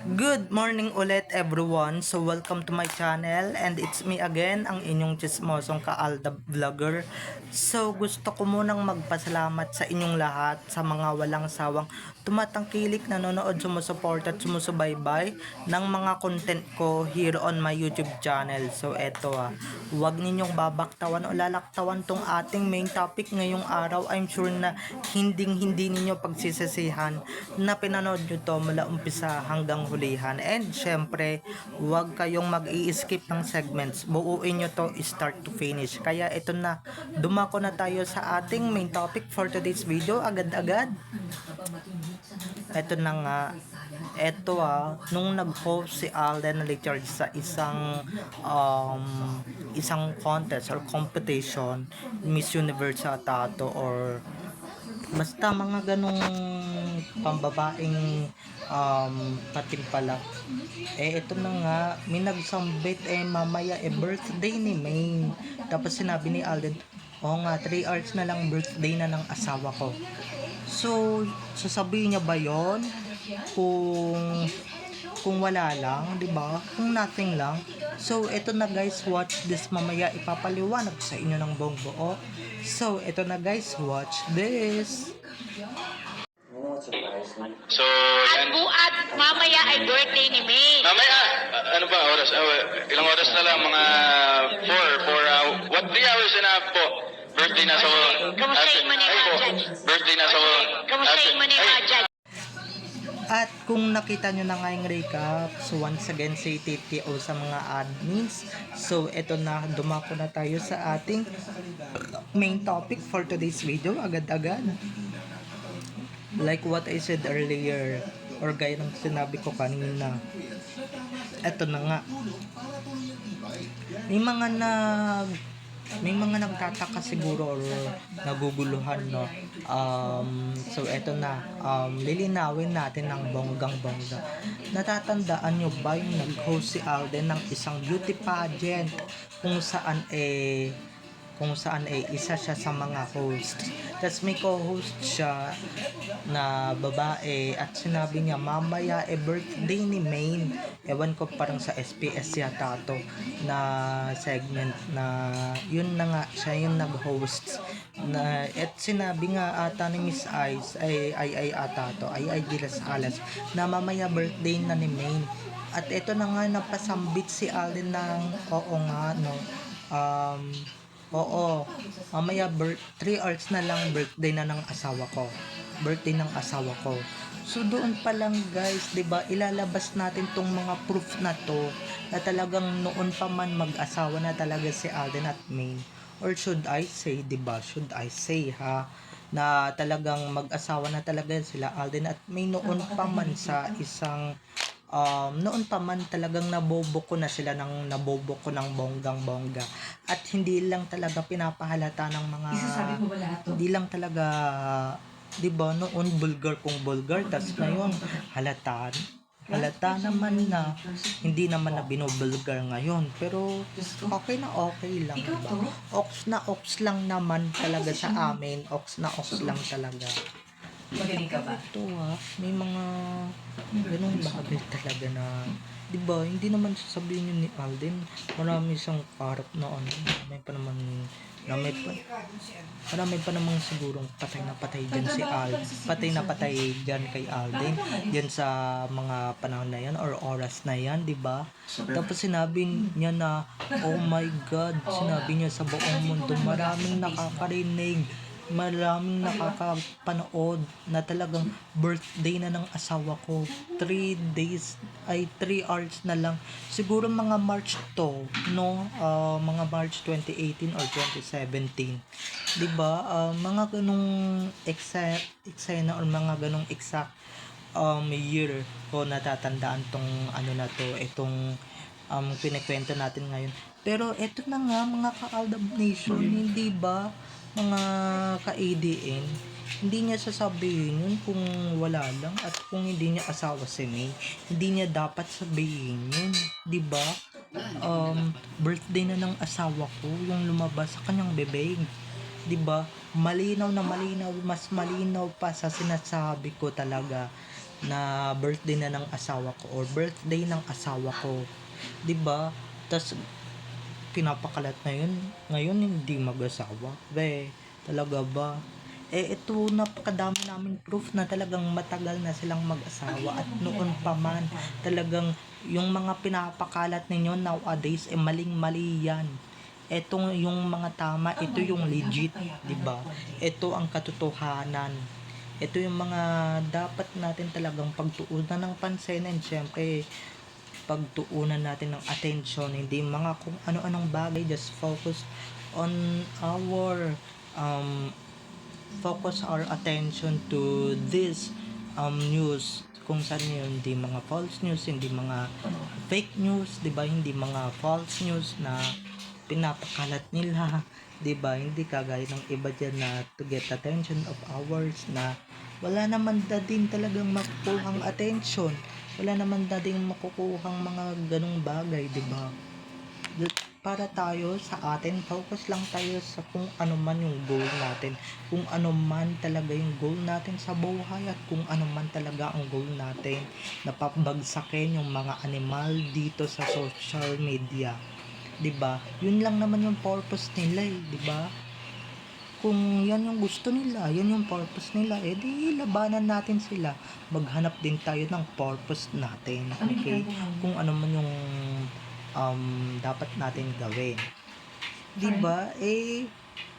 Good morning ulit everyone. So welcome to my channel and it's me again, ang inyong chismosong Kaalda Vlogger. So gusto ko munang magpasalamat sa inyong lahat sa mga walang sawang tumatangkilik, nanonood, sumusuport at sumusubaybay ng mga content ko here on my YouTube channel. So eto huwag ninyong babaktawan o lalaktawan tong ating main topic ngayong araw. I'm sure na hindi ninyo pagsisisihan na pinanood nyo to mula umpisa hanggang hulihan. And syempre, huwag kayong mag-i-skip ng segments. Buuin nyo to start to finish. Kaya ito na, dumako na tayo sa ating main topic for today's video. Agad-agad. Ito na nga. Ito nung nag-host si Alden Richards sa isang contest or competition, Miss Universe ata to, or basta mga ganong pambabaeng patimpalak. Ito na nga, may nagsambit mamaya birthday ni Maine. Tapos sinabi ni Alden, oo nga, 3 hours na lang birthday na ng asawa ko. So, sasabihin niya ba yon kung wala lang, 'di ba? Kung nothing lang. So, ito na guys, watch this, mamaya ipapaliwanag sa inyo ng buong buo. So, ito na guys, watch this. So, At buat, mamaya ay birthday ni May. mamaya, ano ba, oras? Ilang oras na lang? Mga 4 what 3 hours and a half po? Birthday na sa... Kamustahin mo ni Ay po, Majaj? birthday na sa... Kamustahin mo ni Majaj? At kung nakita nyo na nga yung recap, so once again say TTO sa mga admins. So eto na, dumako na tayo sa ating main topic for today's video, agad-agad. Like what I said earlier, or gaya ng sinabi ko kanina, eto na nga. May mga nagtataka siguro or naguguluhan, no. So eto na, lilinawin natin ng bonggang-bongga. Natatandaan nyo ba yung nag-host si Alden ng isang beauty pageant kung saan isa siya sa mga host. Tapos may co-host siya na babae at sinabi niya mamaya birthday ni Maine. Ewan ko, parang sa SPS yata to na segment na yun na nga, siya yung nag-host na, at sinabi nga ata ni Miss Ice ay ata to, ay Gilas Alas, na mamaya birthday na ni Maine. At ito na nga, napasambit si Alden ng oo nga, no, oo, mamaya 3 hours na lang birthday na ng asawa ko. Birthday ng asawa ko. So doon pa lang guys, 'di ba? Ilalabas natin tong mga proof na to na talagang noon pa man mag-asawa na talaga si Alden at Maine. Or should I say, 'di ba? Should I say na talagang mag-asawa na talaga sila Alden at Maine noon pa man sa isang noon pa man talagang nabobo na sila ng bonggang-bongga, at hindi lang talaga pinapahalata ng mga, hindi lang talaga, 'di ba, noon bulgar kung bulgar, tas ngayon halata naman na hindi naman na binubulgar ngayon, pero okay lang, diba? Ox lang naman talaga sa amin, ox lang talaga. Magaling ka ba? Ito may mga ganung bagay talaga na, di ba, hindi naman sasabihin yun ni Alden, marami siyang parap na marami pa namang sigurong patay na patay dyan si Alden, patay dyan kay Alden, dyan sa mga panahon na yan or oras na yan, di ba? Tapos sinabi niya na, oh my God, sinabi niya sa buong mundo, maraming nakakarinig, maraming nakakapanood na talagang birthday na ng asawa ko. 3 hours na lang. Siguro mga March to, no? Mga March 2018 or 2017. 'Di ba? Mga ganung eksena or mga ganung exact year ko natatandaan tong ano na to, itong kinikwento natin ngayon. Pero eto na nga mga ka-Aldab Nation, hindi ba? Mga ka-ADN, hindi niya sasabihin yun kung wala lang, at kung hindi niya asawa si May, hindi niya dapat sabihin yun, di ba? Birthday na ng asawa ko yung lumabas sa kanyang bebeg, di ba? Malinaw na malinaw, mas malinaw pa sa sinasabi ko talaga na birthday na ng asawa ko or birthday ng asawa ko, 'di ba? Tas pinapakalat na yun, ngayon hindi mag-asawa. Talaga ba? Ito, napakadami namin proof na talagang matagal na silang mag-asawa at noon pa man, talagang yung mga pinapakalat ninyo nowadays, maling-mali yan. Ito yung mga tama, ito yung legit, di ba? Ito ang katotohanan. Ito yung mga dapat natin talagang pagtuunan ng pansin, and syempre, pagtuunan natin ng attention, hindi mga kung ano-anong bagay. Just focus on our focus our attention to this news, kung saan yun, hindi mga false news, hindi mga fake news, di ba? Hindi mga false news na pinapakalat nila, di ba? Hindi kagaya ng iba dyan na to get attention of ours, na wala naman na din talagang makukuhang attention, wala naman na din makukuhang mga ganong bagay, di ba? Para tayo sa atin, focus lang tayo sa kung ano man yung goal natin, kung ano man talaga yung goal natin sa buhay, at kung ano man talaga ang goal natin na papagsakin yung mga animal dito sa social media, 'di ba? Yun lang naman yung purpose nila, 'di ba? Kung yan yung gusto nila, yan yung purpose nila, di labanan natin sila. Maghanap din tayo ng purpose natin, okay? Kung ano man yung dapat natin gawin, di ba?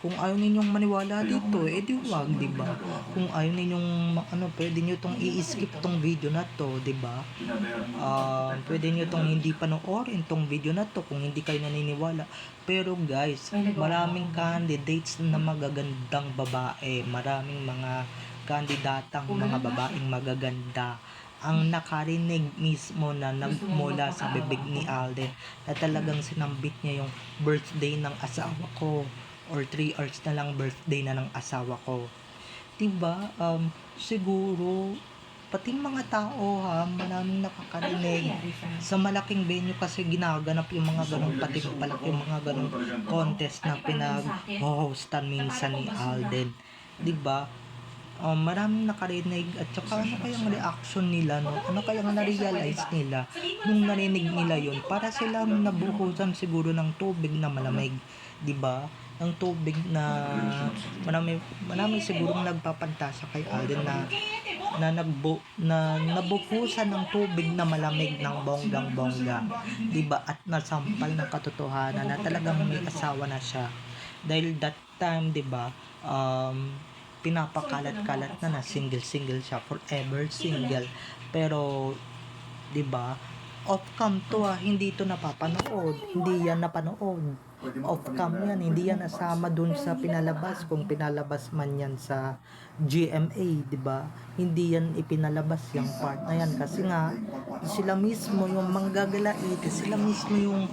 Kung ayaw ninyong maniwala dito, di wag, di ba? Kung ayaw ninyong pwede niyo tong i-skip tong video na to, di ba? Pwede niyo tong hindi panoorin tong video na to kung hindi kayo naniniwala. Pero guys, maraming candidates na magagandang babae, maraming mga kandidatang mga babaeng magaganda ang nakarinig mismo na nagmula sa bibig ni Alden na talagang sinambit niya yung birthday ng asawa ko, or 3 hours na lang birthday na ng asawa ko. Diba? Siguro pati mga tao maraming nakakarinig sa malaking venue, kasi ginaganap yung mga ganong palaki yung mga ganong contest na pinag-hostan minsan ni Alden. Diba? Maraming nakarinig, at saka ano kayang reaction nila, no? Ano kayang na-realize nila nung narinig nila yun? Para silang nabuhusan siguro ng tubig na malamig, di ba? Ng tubig na marami sigurong nagpapantasa kay Alden na nabuhusan ng tubig na malamig ng bonggang-bongga, di ba? At nasampal ng katotohanan na talagang may asawa na siya. Dahil that time, di ba, pinapakalat-kalat na single siya, forever single. Pero 'di ba, off cam to, hindi to napapanood, hindi yan napanood, off cam yan, hindi yan nasama dun sa pinalabas, kung pinalabas man yan sa GMA, 'di ba? Hindi yan ipinalabas yung part na yan, kasi nga sila mismo yung manggagalit, sila mismo yung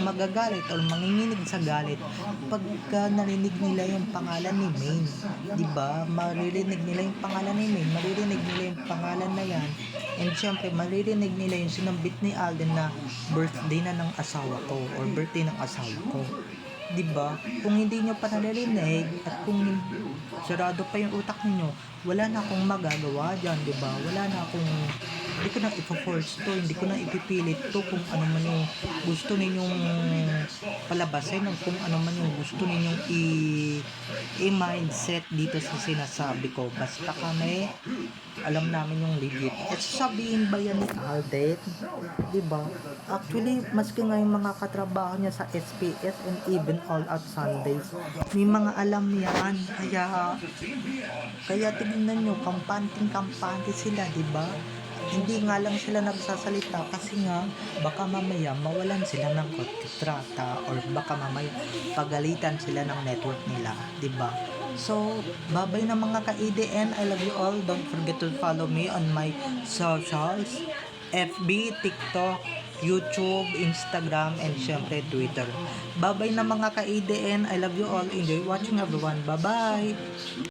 magagalit or manginginig sa galit pagka narinig nila yung pangalan ni Maine, 'di ba? Maririnig nila yung pangalan ni Maine, maririnig nila yung pangalan na yan, and syempre maririnig nila yung sinambit ni Alden na birthday na ng asawa ko or birthday ng asawa ko. 'Di ba? Kung hindi nyo pa naririnig at kung sarado pa yung utak niyo, wala na akong magagawa diyan, 'di ba? Hindi ko na ipo-force to, hindi ko na ipipilit to kung ano man yung gusto ninyong palabasin, o kung ano man yung gusto ninyong i-mindset dito sa sinasabi ko. Basta kami, alam namin yung legit. At sabihin ba yan ni Alden? Diba? Actually, maski nga yung mga katrabaho niya sa SPS and even All Out Sundays, may mga alam yan. Kaya tignan nyo, kampante sila, diba? Hindi nga lang sila nagsasalita kasi nga baka mamaya mawalan sila ng kontrata, or baka mamaya pagalitan sila ng network nila, 'di ba? So, babay na mga ka-EDN. I love you all. Don't forget to follow me on my socials, FB, TikTok, YouTube, Instagram, and syempre Twitter. Babay na mga ka-EDN. I love you all. Enjoy watching everyone. Bye-bye!